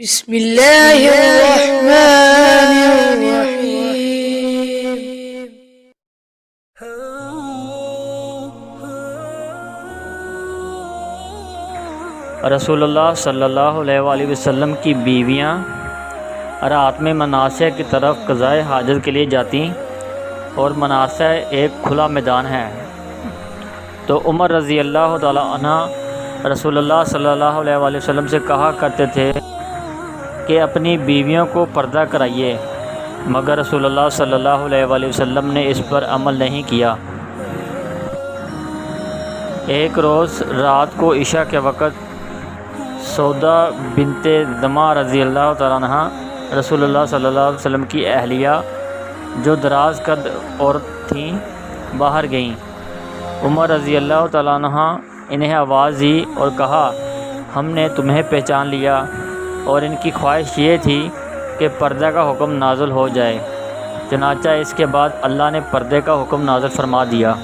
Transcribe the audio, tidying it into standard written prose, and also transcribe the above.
بسم اللہ الرحمن الرحیم۔ رسول اللہ صلی اللہ علیہ وآلہ وسلم کی بیویاں رات میں مناسک کی طرف قضائے حاجت کے لیے جاتیں اور مناسک ایک کھلا میدان ہے، تو عمر رضی اللہ تعالی عنہ رسول اللہ صلی اللہ علیہ وآلہ وسلم سے کہا کرتے تھے کہ اپنی بیویوں کو پردہ کرائیے، مگر رسول اللہ صلی اللہ علیہ وآلہ وسلم نے اس پر عمل نہیں کیا۔ ایک روز رات کو عشاء کے وقت سودا بنت زمعہ رضی اللہ تعالیٰ عنہ رسول اللہ صلی اللہ علیہ وسلم کی اہلیہ جو دراز قد عورت تھیں باہر گئیں۔ عمر رضی اللہ تعالیٰ عنہ انہیں آواز دی اور کہا، ہم نے تمہیں پہچان لیا، اور ان کی خواہش یہ تھی کہ پردہ کا حکم نازل ہو جائے، چنانچہ اس کے بعد اللہ نے پردے کا حکم نازل فرما دیا۔